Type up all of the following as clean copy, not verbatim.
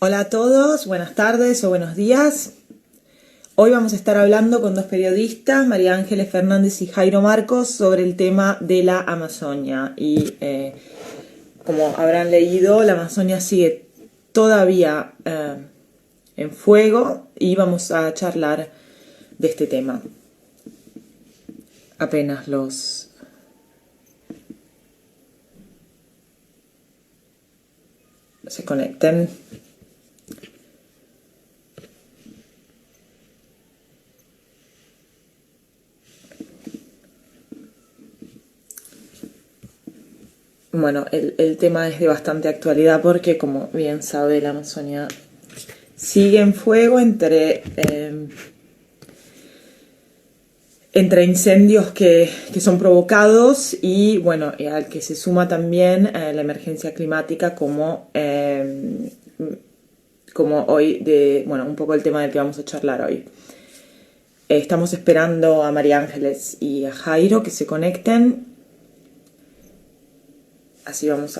Hola a todos, buenas tardes o buenos días. Hoy vamos a estar hablando con dos periodistas, María Ángeles Fernández y Jairo Marcos, sobre el tema de la Amazonia. Y como habrán leído, la Amazonia sigue todavía en fuego y vamos a charlar de este tema. Apenas se conecten. Bueno, el tema es de bastante actualidad porque, como bien sabe, la Amazonia sigue en fuego entre incendios que son provocados y, bueno, al que se suma también la emergencia climática como hoy, un poco el tema del que vamos a charlar hoy. Estamos esperando a María Ángeles y a Jairo que se conecten. Así nos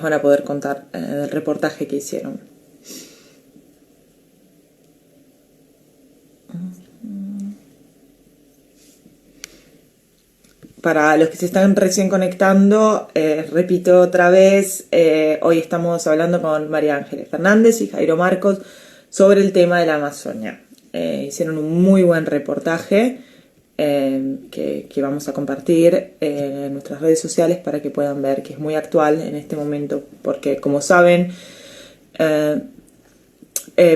van a poder contar el reportaje que hicieron. Para los que se están recién conectando, repito otra vez, hoy estamos hablando con María Ángeles Fernández y Jairo Marcos sobre el tema de la Amazonia. Hicieron un muy buen reportaje que vamos a compartir en nuestras redes sociales para que puedan ver que es muy actual en este momento, porque como saben,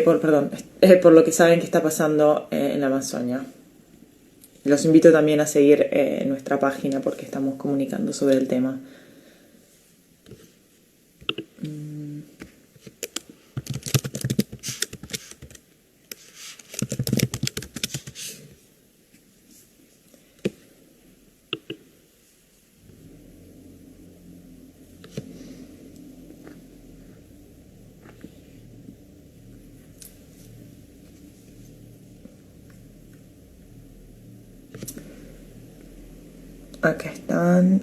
por lo que saben que está pasando en la Amazonia. Los invito también a seguir nuestra página porque estamos comunicando sobre el tema. Acá están.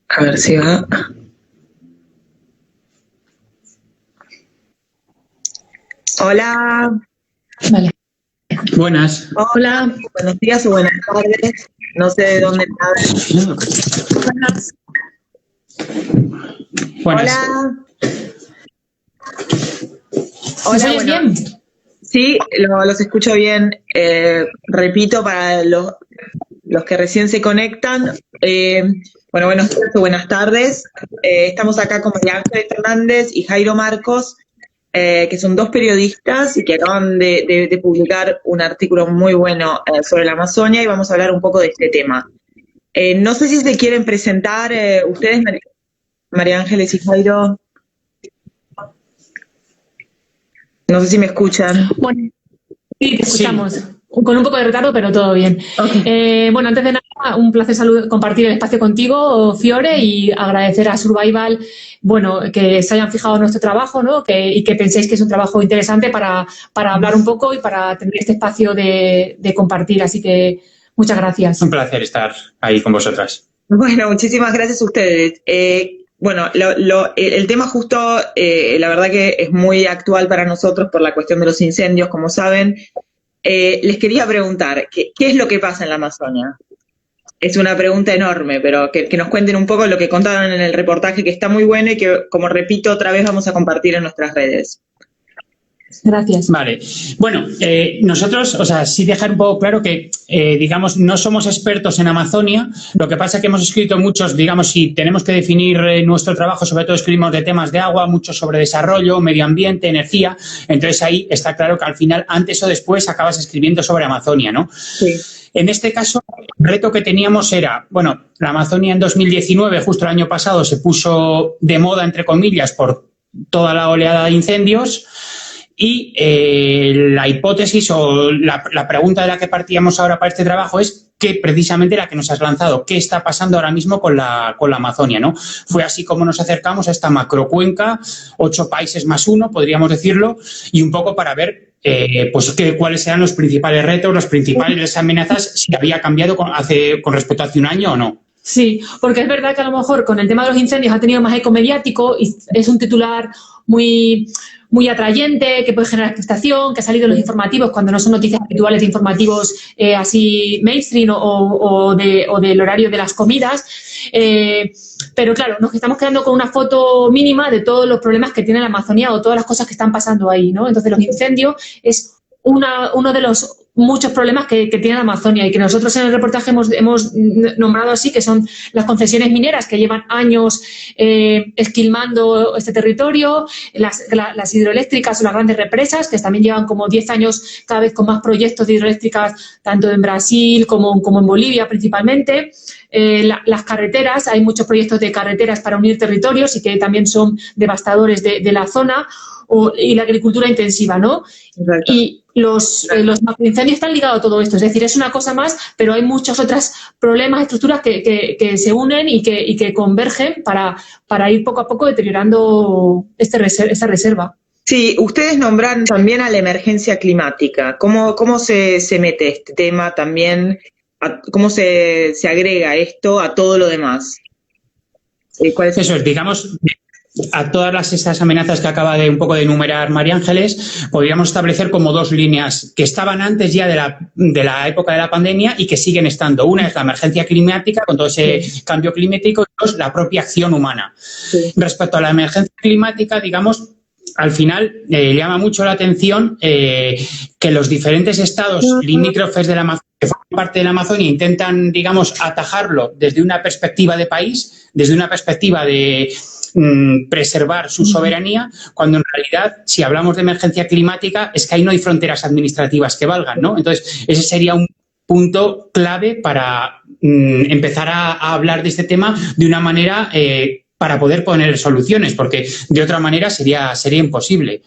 A ver si va. Hola. Vale. Buenas. Hola. Buenos días o buenas tardes. No sé de dónde están. Buenas. Hola. Hola, ¿me bien? Sí, los escucho bien. Repito para los que recién se conectan. Buenos días o buenas tardes. Estamos acá con María Ángeles Fernández y Jairo Marcos, que son dos periodistas y que acaban de publicar un artículo muy bueno sobre la Amazonia y vamos a hablar un poco de este tema. No sé si se quieren presentar ustedes, María Ángeles y Jairo. No sé si me escuchan. Bueno, sí, te escuchamos. Sí. Con un poco de retardo, pero todo bien. Okay. Antes de nada, un placer compartir el espacio contigo, Fiore, y agradecer a Survival, que se hayan fijado en nuestro trabajo, ¿no? Y que penséis que es un trabajo interesante para hablar un poco y para tener este espacio de compartir. Así que muchas gracias. Un placer estar ahí con vosotras. Bueno, muchísimas gracias a ustedes. El tema justo, la verdad que es muy actual para nosotros por la cuestión de los incendios, como saben. Les quería preguntar, ¿qué es lo que pasa en la Amazonia? Es una pregunta enorme, pero que nos cuenten un poco lo que contaron en el reportaje, que está muy bueno y que, como repito, otra vez vamos a compartir en nuestras redes. Gracias. Vale. Nosotros, sí dejar un poco claro que, no somos expertos en Amazonia. Lo que pasa es que hemos escrito muchos, si tenemos que definir nuestro trabajo, sobre todo escribimos de temas de agua, mucho sobre desarrollo, medio ambiente, energía. Entonces ahí está claro que al final, antes o después, acabas escribiendo sobre Amazonia, ¿no? Sí. En este caso, el reto que teníamos era, la Amazonia en 2019, justo el año pasado, se puso de moda, entre comillas, por toda la oleada de incendios. Y la hipótesis o la pregunta de la que partíamos ahora para este trabajo es que precisamente la que nos has lanzado, ¿qué está pasando ahora mismo con la Amazonia, ¿no? Fue así como nos acercamos a esta macrocuenca, 8 países más 1, podríamos decirlo, y un poco para ver cuáles eran los principales retos, las principales amenazas, si había cambiado con respecto a hace un año o no. Sí, porque es verdad que a lo mejor con el tema de los incendios ha tenido más eco mediático y es un titular muy, muy atrayente, que puede generar expectación, que ha salido en los informativos cuando no son noticias habituales de informativos así mainstream o del horario de las comidas. Pero claro, nos estamos quedando con una foto mínima de todos los problemas que tiene la Amazonía o todas las cosas que están pasando ahí, ¿no? Entonces los incendios es uno de los muchos problemas que tiene la Amazonia y que nosotros en el reportaje hemos nombrado así, que son las concesiones mineras que llevan años esquilmando este territorio, las hidroeléctricas o las grandes represas, que también llevan como 10 años cada vez con más proyectos de hidroeléctricas, tanto en Brasil como en Bolivia principalmente. Las carreteras, hay muchos proyectos de carreteras para unir territorios y que también son devastadores de la zona, y la agricultura intensiva, ¿no? Exacto. Y los macroincendios están ligados a todo esto, es decir, es una cosa más, pero hay muchos otros problemas, estructuras que se unen y que convergen para ir poco a poco deteriorando esa reserva. Sí, ustedes nombran también a la emergencia climática. ¿Cómo se mete este tema también? ¿Cómo se agrega esto a todo lo demás? ¿Cuál es? Eso es, digamos, a todas esas amenazas que acaba de un poco de enumerar María Ángeles, podríamos establecer como dos líneas que estaban antes ya de la época de la pandemia y que siguen estando. Una es la emergencia climática, con todo ese cambio climático, y dos, la propia acción humana. Sí. Respecto a la emergencia climática, digamos, al final llama mucho la atención que los diferentes estados limítrofes de la Amazonia, que forman parte de la Amazonia, intentan, digamos, atajarlo desde una perspectiva de país, desde una perspectiva de preservar su soberanía, cuando en realidad, si hablamos de emergencia climática, es que ahí no hay fronteras administrativas que valgan, ¿no? Entonces, ese sería un punto clave para empezar a hablar de este tema de una manera para poder poner soluciones, porque de otra manera sería imposible.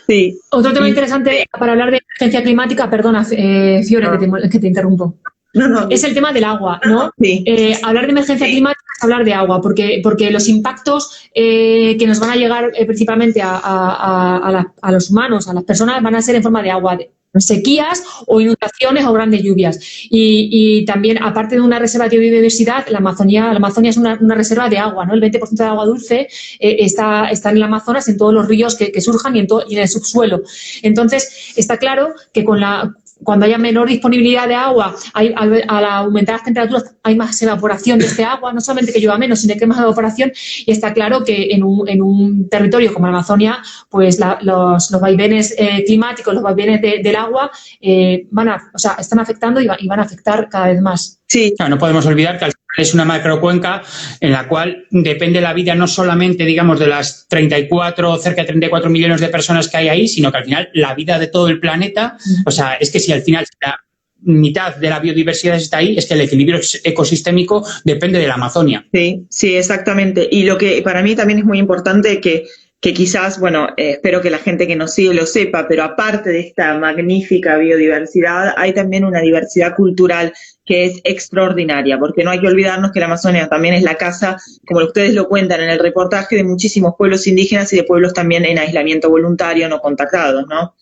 Sí. Otro tema interesante para hablar de emergencia climática, perdona, Fiore, que te interrumpo. No. Es el tema del agua, ¿no? Sí. Hablar de emergencia climática es hablar de agua, porque los impactos que nos van a llegar principalmente a los humanos, a las personas, van a ser en forma de agua, sequías o inundaciones o grandes lluvias. Y también, aparte de una reserva de biodiversidad, la Amazonia es una reserva de agua, ¿no? El 20% de agua dulce está en el Amazonas, en todos los ríos que surjan y en el subsuelo. Entonces, está claro que cuando haya menor disponibilidad de agua, al aumentar las temperaturas hay más evaporación de este agua, no solamente que llueva menos, sino que hay más evaporación, y está claro que en un territorio como la Amazonia, pues los vaivenes climáticos, los vaivenes del agua están afectando y van a afectar cada vez más. Sí. Claro, no podemos olvidar que al final es una macrocuenca en la cual depende la vida no solamente, digamos, de las cerca de 34 millones de personas que hay ahí, sino que al final la vida de todo el planeta, o sea, es que si al final la mitad de la biodiversidad está ahí, es que el equilibrio ecosistémico depende de la Amazonia. Sí, exactamente. Y lo que para mí también es muy importante que quizás, bueno, espero que la gente que nos sigue lo sepa, pero aparte de esta magnífica biodiversidad, hay también una diversidad cultural que es extraordinaria, porque no hay que olvidarnos que la Amazonia también es la casa, como ustedes lo cuentan en el reportaje, de muchísimos pueblos indígenas y de pueblos también en aislamiento voluntario, no contactados, ¿no?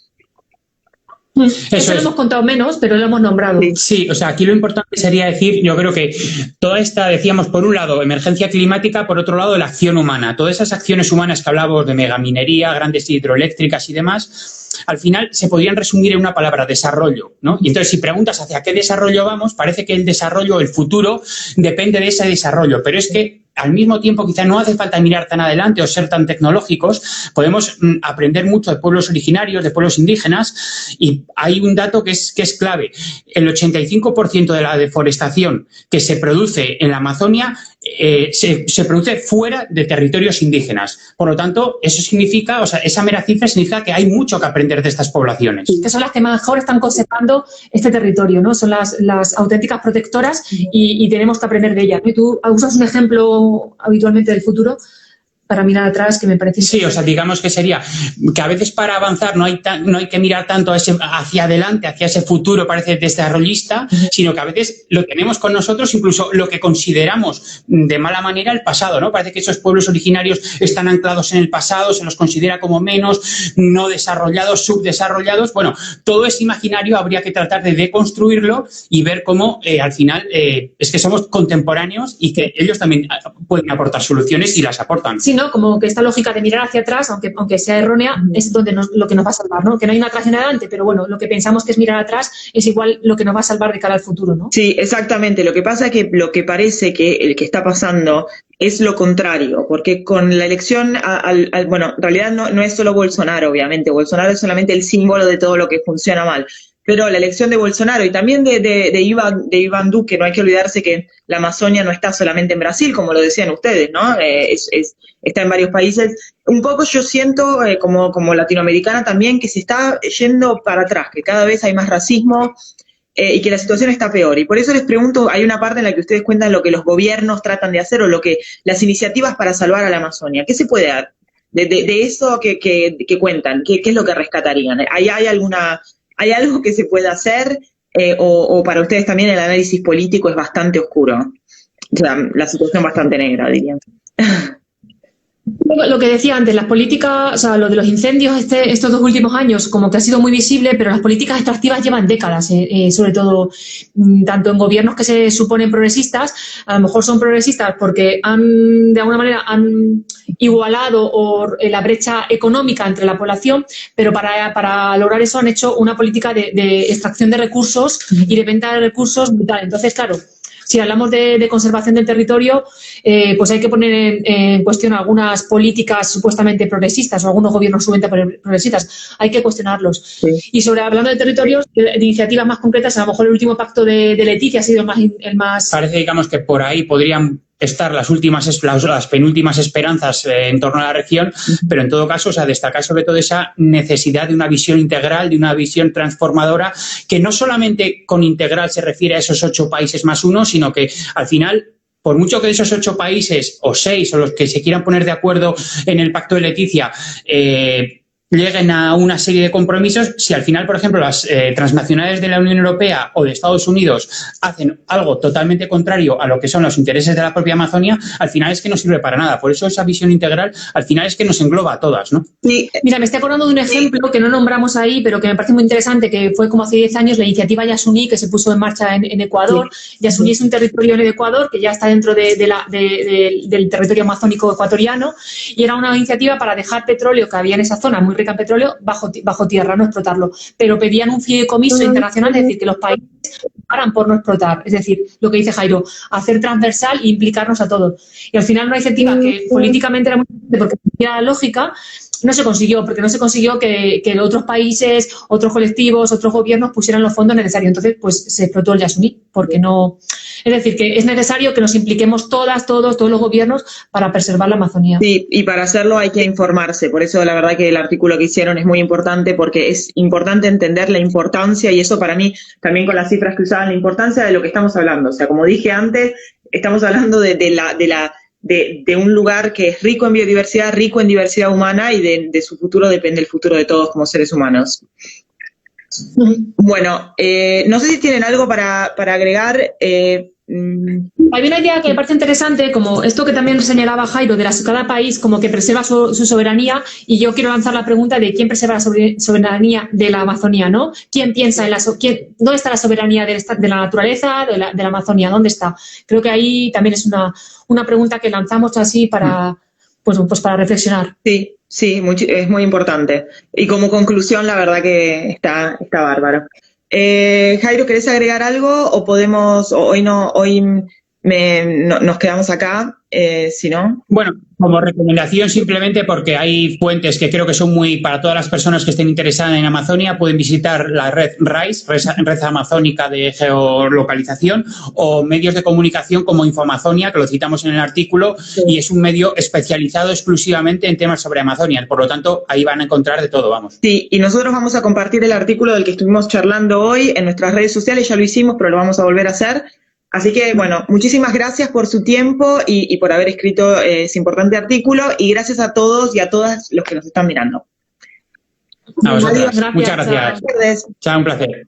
Eso lo hemos contado menos, pero lo hemos nombrado. Sí, o sea, aquí lo importante sería decir, yo creo que toda esta, decíamos, por un lado, emergencia climática, por otro lado, la acción humana. Todas esas acciones humanas que hablábamos de megaminería, grandes hidroeléctricas y demás, al final se podrían resumir en una palabra: desarrollo, ¿no? Y entonces, si preguntas hacia qué desarrollo vamos, parece que el desarrollo, el futuro, depende de ese desarrollo, pero es que al mismo tiempo quizá no hace falta mirar tan adelante o ser tan tecnológicos, podemos aprender mucho de pueblos originarios, de pueblos indígenas, y hay un dato que es clave: el 85% de la deforestación que se produce en la Amazonia se produce fuera de territorios indígenas. Por lo tanto, eso significa, o sea, esa mera cifra significa que hay mucho que aprender de estas poblaciones. Que son las que mejor están conservando este territorio, ¿no? Son las auténticas protectoras y tenemos que aprender de ellas. ¿Y tú usas un ejemplo habitualmente del futuro? para mirar atrás, que me parece... Sí, o sea, digamos que sería que a veces para avanzar no hay que mirar tanto hacia adelante, hacia ese futuro, parece desarrollista, sino que a veces lo tenemos con nosotros, incluso lo que consideramos de mala manera el pasado, ¿no? Parece que esos pueblos originarios están anclados en el pasado, se los considera como menos, no desarrollados, subdesarrollados. Bueno, todo ese imaginario habría que tratar de deconstruirlo y ver cómo al final es que somos contemporáneos y que ellos también pueden aportar soluciones y las aportan. Sí, ¿no? Como que esta lógica de mirar hacia atrás, aunque sea errónea, es donde lo que nos va a salvar, ¿no? Que no hay una tracción adelante, pero bueno, lo que pensamos que es mirar atrás es igual lo que nos va a salvar de cara al futuro, ¿no? Sí, exactamente. Lo que pasa es que lo que parece que el que está pasando es lo contrario, porque con la elección, bueno, en realidad no es solo Bolsonaro, obviamente. Bolsonaro es solamente el símbolo de todo lo que funciona mal. Pero la elección de Bolsonaro y también de Iván Duque, no hay que olvidarse que la Amazonia no está solamente en Brasil, como lo decían ustedes, ¿no? Está en varios países. Un poco yo siento, como latinoamericana también, que se está yendo para atrás, que cada vez hay más racismo y que la situación está peor. Y por eso les pregunto, hay una parte en la que ustedes cuentan lo que los gobiernos tratan de hacer o las iniciativas para salvar a la Amazonia. ¿Qué se puede dar de eso que cuentan? ¿Qué es lo que rescatarían? ¿Hay algo que se pueda hacer o para ustedes también el análisis político es bastante oscuro? O sea, la situación bastante negra, dirían. Lo que decía antes, las políticas, o sea, lo de los incendios estos 2 últimos años como que ha sido muy visible, pero las políticas extractivas llevan décadas, sobre todo tanto en gobiernos que se suponen progresistas, a lo mejor son progresistas porque de alguna manera han igualado la brecha económica entre la población, pero para lograr eso han hecho una política de extracción de recursos y de venta de recursos brutal. Entonces, claro, si hablamos de conservación del territorio, pues hay que poner en cuestión algunas políticas supuestamente progresistas o algunos gobiernos supuestamente progresistas. Hay que cuestionarlos. Sí. Y hablando de territorios, de iniciativas más concretas, a lo mejor el último pacto de Leticia ha sido el más... Parece, digamos, que por ahí podrían estar las penúltimas esperanzas en torno a la región, pero en todo caso, o sea, destacar sobre todo esa necesidad de una visión integral, de una visión transformadora, que no solamente con integral se refiere a esos 8 países más 1, sino que al final, por mucho que de esos 8 países, o 6, o los que se quieran poner de acuerdo en el Pacto de Leticia, lleguen a una serie de compromisos, si al final, por ejemplo, las transnacionales de la Unión Europea o de Estados Unidos hacen algo totalmente contrario a lo que son los intereses de la propia Amazonia, al final es que no sirve para nada. Por eso esa visión integral, al final es que nos engloba a todas, ¿no? Sí. Mira, me estoy acordando de un ejemplo que no nombramos ahí, pero que me parece muy interesante, que fue como hace 10 años la iniciativa Yasuní, que se puso en marcha en Ecuador. Sí. Yasuní es un territorio en el Ecuador que ya está dentro del territorio amazónico ecuatoriano, y era una iniciativa para dejar petróleo que había en esa zona muy rica en petróleo bajo tierra, no explotarlo. Pero pedían un fideicomiso internacional, es decir, que los países paran por no explotar. Es decir, lo que dice Jairo, hacer transversal e implicarnos a todos. Y al final una iniciativa que políticamente era muy importante porque tenía lógica, no se consiguió, porque no se consiguió que otros países, otros colectivos, otros gobiernos pusieran los fondos necesarios. Entonces, pues se explotó el Yasuní, porque no... Es decir, que es necesario que nos impliquemos todos los gobiernos para preservar la Amazonía. Sí, y para hacerlo hay que informarse. Por eso la verdad que el artículo que hicieron es muy importante, porque es importante entender la importancia, y eso para mí, también con las cifras que usaban, la importancia de lo que estamos hablando. O sea, como dije antes, estamos hablando de un lugar que es rico en biodiversidad, rico en diversidad humana, y de su futuro depende el futuro de todos como seres humanos. Bueno, no sé si tienen algo para agregar. Hay una idea que me parece interesante, como esto que también señalaba Jairo, de cada país como que preserva su soberanía, y yo quiero lanzar la pregunta de quién preserva la soberanía de la Amazonía, ¿no? ¿Quién piensa en dónde está la soberanía de la naturaleza, de la Amazonía? ¿Dónde está? Creo que ahí también es una pregunta que lanzamos así para, pues para reflexionar. Sí, es muy importante. Y como conclusión, la verdad que está bárbaro. Jairo, ¿querés agregar algo o podemos, hoy nos quedamos acá, si no? Bueno, como recomendación simplemente porque hay fuentes que creo que son para todas las personas que estén interesadas en Amazonia, pueden visitar la red RAIS, Red Amazónica de Geolocalización, o medios de comunicación como Infoamazonia, que lo citamos en el artículo, sí. Y es un medio especializado exclusivamente en temas sobre Amazonia, por lo tanto ahí van a encontrar de todo, vamos. Sí, y nosotros vamos a compartir el artículo del que estuvimos charlando hoy en nuestras redes sociales, ya lo hicimos, pero lo vamos a volver a hacer. Así que, bueno, muchísimas gracias por su tiempo y por haber escrito ese importante artículo, y gracias a todos y a todas los que nos están mirando. A vosotras. Gracias, Muchas gracias. Chao. Chao, un placer.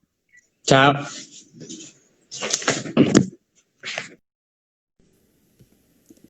Chao.